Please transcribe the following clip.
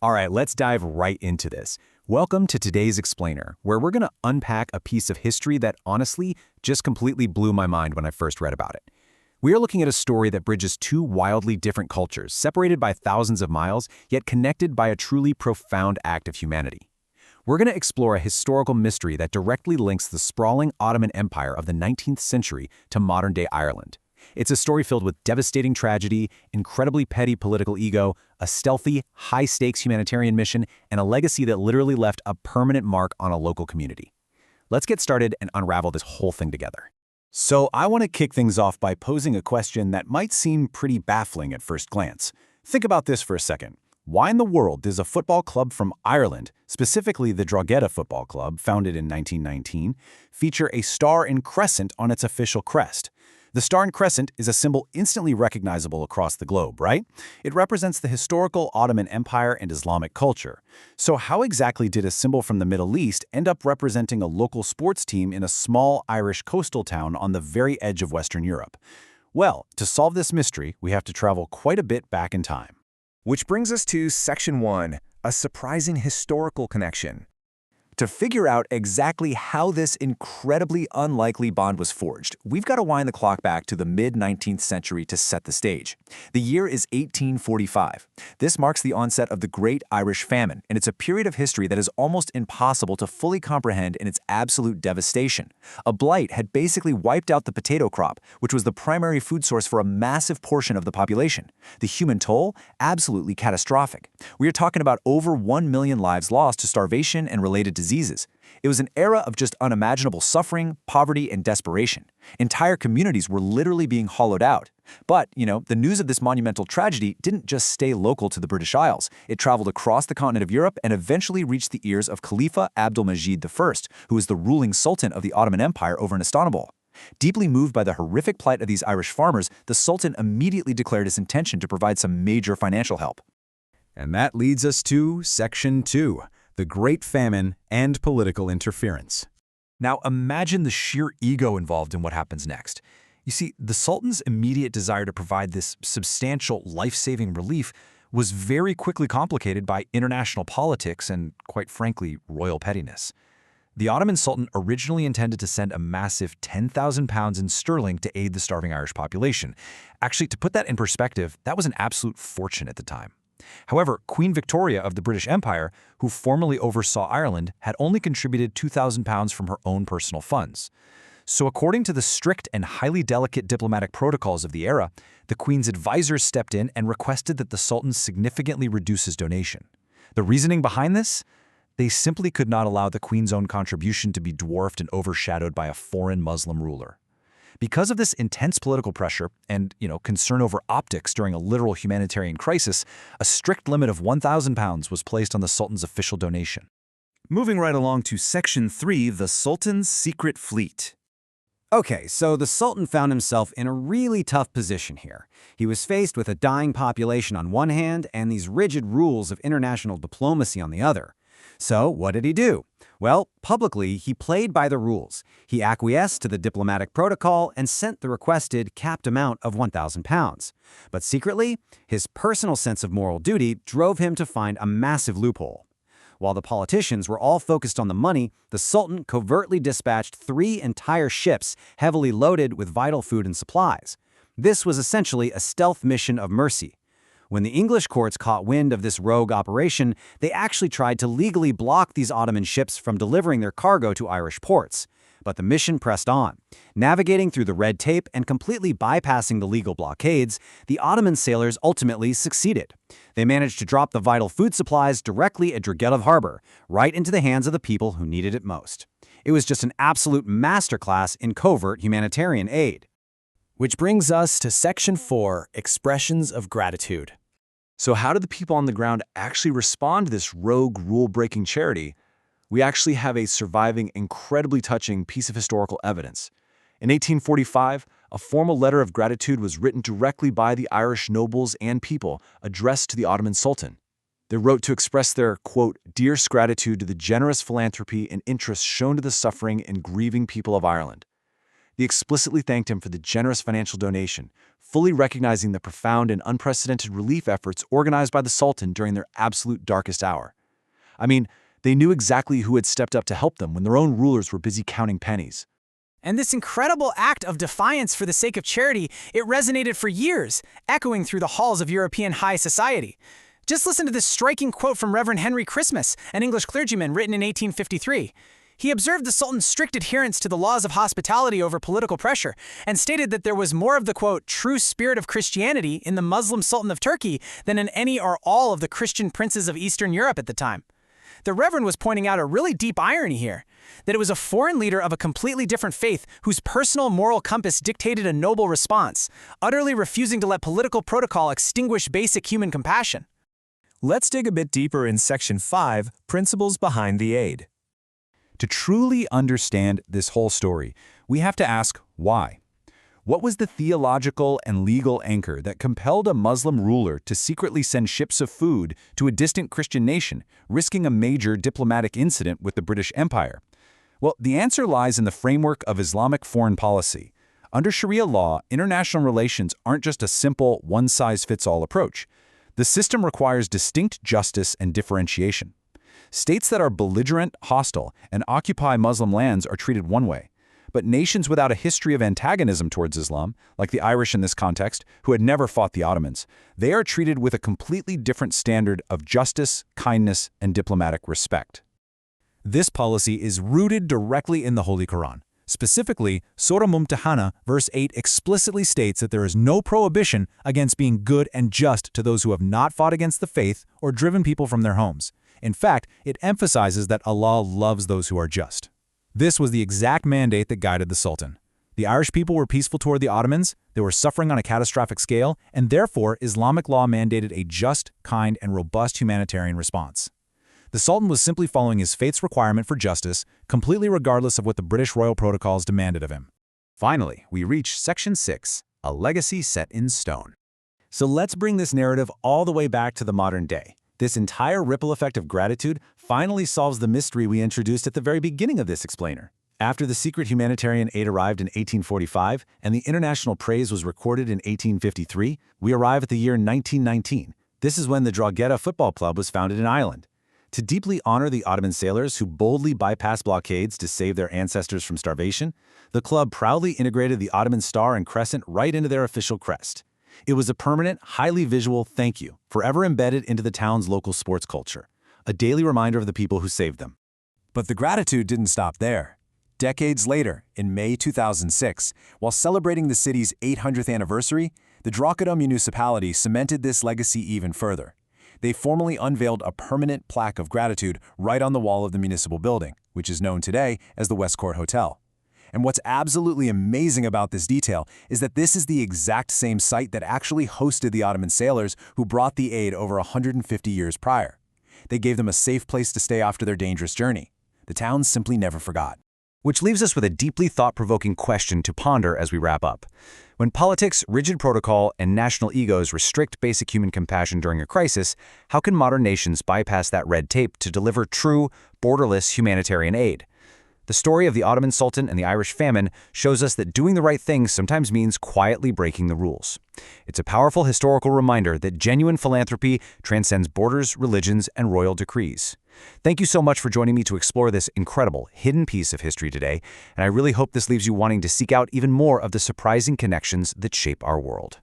All right, let's dive right into this. Welcome to today's Explainer, where we're going to unpack a piece of history that honestly just completely blew my mind when I first read about it. We are looking at a story that bridges two wildly different cultures, separated by thousands of miles, yet connected by a truly profound act of humanity. We're going to explore a historical mystery that directly links the sprawling Ottoman Empire of the 19th century to modern-day Ireland. It's a story filled with devastating tragedy, incredibly petty political ego, a stealthy, high-stakes humanitarian mission, and a legacy that literally left a permanent mark on a local community. Let's get started and unravel this whole thing together. So I want to kick things off by posing a question that might seem pretty baffling at first glance. Think about this for a second. Why in the world does a football club from Ireland, specifically the Drogheda Football Club, founded in 1919, feature a star and crescent on its official crest? The star and crescent is a symbol instantly recognizable across the globe, right? It represents the historical Ottoman Empire and Islamic culture. So how exactly did a symbol from the Middle East end up representing a local sports team in a small Irish coastal town on the very edge of Western Europe? Well, to solve this mystery, we have to travel quite a bit back in time. Which brings us to Section 1, a surprising historical connection. To figure out exactly how this incredibly unlikely bond was forged, we've got to wind the clock back to the mid-19th century to set the stage. The year is 1845. This marks the onset of the Great Irish Famine, and it's a period of history that is almost impossible to fully comprehend in its absolute devastation. A blight had basically wiped out the potato crop, which was the primary food source for a massive portion of the population. The human toll? Absolutely catastrophic. We are talking about over 1 million lives lost to starvation and related diseases. It was an era of just unimaginable suffering, poverty, and desperation. Entire communities were literally being hollowed out. But, the news of this monumental tragedy didn't just stay local to the British Isles. It traveled across the continent of Europe and eventually reached the ears of Khalifa Abdülmecid I, who was the ruling sultan of the Ottoman Empire over in Istanbul. Deeply moved by the horrific plight of these Irish farmers, the sultan immediately declared his intention to provide some major financial help. And that leads us to Section 2. The Great Famine and political interference. Now imagine the sheer ego involved in what happens next. You see, the Sultan's immediate desire to provide this substantial life-saving relief was very quickly complicated by international politics and, quite frankly, royal pettiness. The Ottoman Sultan originally intended to send a massive 10,000 pounds in sterling to aid the starving Irish population. Actually, to put that in perspective, that was an absolute fortune at the time. However, Queen Victoria of the British Empire, who formerly oversaw Ireland, had only contributed 2,000 pounds from her own personal funds. So according to the strict and highly delicate diplomatic protocols of the era, the Queen's advisors stepped in and requested that the Sultan significantly reduce his donation. The reasoning behind this? They simply could not allow the Queen's own contribution to be dwarfed and overshadowed by a foreign Muslim ruler. Because of this intense political pressure and, concern over optics during a literal humanitarian crisis, a strict limit of 1,000 pounds was placed on the Sultan's official donation. Moving right along to Section 3, the Sultan's secret fleet. Okay, so the Sultan found himself in a really tough position here. He was faced with a dying population on one hand and these rigid rules of international diplomacy on the other. So what did he do? Well, publicly, he played by the rules. He acquiesced to the diplomatic protocol and sent the requested capped amount of 1,000 pounds. But secretly, his personal sense of moral duty drove him to find a massive loophole. While the politicians were all focused on the money, the Sultan covertly dispatched 3 entire ships heavily loaded with vital food and supplies. This was essentially a stealth mission of mercy. When the English courts caught wind of this rogue operation, they actually tried to legally block these Ottoman ships from delivering their cargo to Irish ports. But the mission pressed on. Navigating through the red tape and completely bypassing the legal blockades, the Ottoman sailors ultimately succeeded. They managed to drop the vital food supplies directly at Drogheda Harbor, right into the hands of the people who needed it most. It was just an absolute masterclass in covert humanitarian aid. Which brings us to Section 4, Expressions of Gratitude. So how did the people on the ground actually respond to this rogue, rule-breaking charity? We actually have a surviving, incredibly touching piece of historical evidence. In 1845, a formal letter of gratitude was written directly by the Irish nobles and people, addressed to the Ottoman Sultan. They wrote to express their, quote, dearest gratitude to the generous philanthropy and interest shown to the suffering and grieving people of Ireland. They explicitly thanked him for the generous financial donation, fully recognizing the profound and unprecedented relief efforts organized by the Sultan during their absolute darkest hour. I mean, they knew exactly who had stepped up to help them when their own rulers were busy counting pennies. And this incredible act of defiance for the sake of charity, it resonated for years, echoing through the halls of European high society. Just listen to this striking quote from Reverend Henry Christmas, an English clergyman written in 1853. He observed the Sultan's strict adherence to the laws of hospitality over political pressure, and stated that there was more of the, quote, true spirit of Christianity in the Muslim Sultan of Turkey than in any or all of the Christian princes of Eastern Europe at the time. The Reverend was pointing out a really deep irony here, that it was a foreign leader of a completely different faith whose personal moral compass dictated a noble response, utterly refusing to let political protocol extinguish basic human compassion. Let's dig a bit deeper in Section 5, Principles Behind the Aid. To truly understand this whole story, we have to ask why. What was the theological and legal anchor that compelled a Muslim ruler to secretly send ships of food to a distant Christian nation, risking a major diplomatic incident with the British Empire? Well, the answer lies in the framework of Islamic foreign policy. Under Sharia law, international relations aren't just a simple one-size-fits-all approach. The system requires distinct justice and differentiation. States that are belligerent, hostile, and occupy Muslim lands are treated one way. But nations without a history of antagonism towards Islam, like the Irish in this context, who had never fought the Ottomans, they are treated with a completely different standard of justice, kindness, and diplomatic respect. This policy is rooted directly in the Holy Quran. Specifically, Surah Mumtahana, verse 8 explicitly states that there is no prohibition against being good and just to those who have not fought against the faith or driven people from their homes. In fact, it emphasizes that Allah loves those who are just. This was the exact mandate that guided the Sultan. The Irish people were peaceful toward the Ottomans, they were suffering on a catastrophic scale, and therefore Islamic law mandated a just, kind, and robust humanitarian response. The Sultan was simply following his faith's requirement for justice, completely regardless of what the British royal protocols demanded of him. Finally, we reach Section 6, a legacy set in stone. So let's bring this narrative all the way back to the modern day. This entire ripple effect of gratitude finally solves the mystery we introduced at the very beginning of this explainer. After the secret humanitarian aid arrived in 1845 and the international praise was recorded in 1853, we arrive at the year 1919. This is when the Drogheda Football Club was founded in Ireland. To deeply honor the Ottoman sailors who boldly bypassed blockades to save their ancestors from starvation, the club proudly integrated the Ottoman star and crescent right into their official crest. It was a permanent, highly visual thank you, forever embedded into the town's local sports culture, a daily reminder of the people who saved them. But the gratitude didn't stop there. Decades later, in May 2006, while celebrating the city's 800th anniversary, the Drogheda municipality cemented this legacy even further. They formally unveiled a permanent plaque of gratitude right on the wall of the municipal building, which is known today as the West Court Hotel. And what's absolutely amazing about this detail is that this is the exact same site that actually hosted the Ottoman sailors who brought the aid over 150 years prior. They gave them a safe place to stay after their dangerous journey. The town simply never forgot. Which leaves us with a deeply thought-provoking question to ponder as we wrap up. When politics, rigid protocol, and national egos restrict basic human compassion during a crisis, how can modern nations bypass that red tape to deliver true, borderless humanitarian aid? The story of the Ottoman Sultan and the Irish famine shows us that doing the right thing sometimes means quietly breaking the rules. It's a powerful historical reminder that genuine philanthropy transcends borders, religions, and royal decrees. Thank you so much for joining me to explore this incredible, hidden piece of history today, and I really hope this leaves you wanting to seek out even more of the surprising connections that shape our world.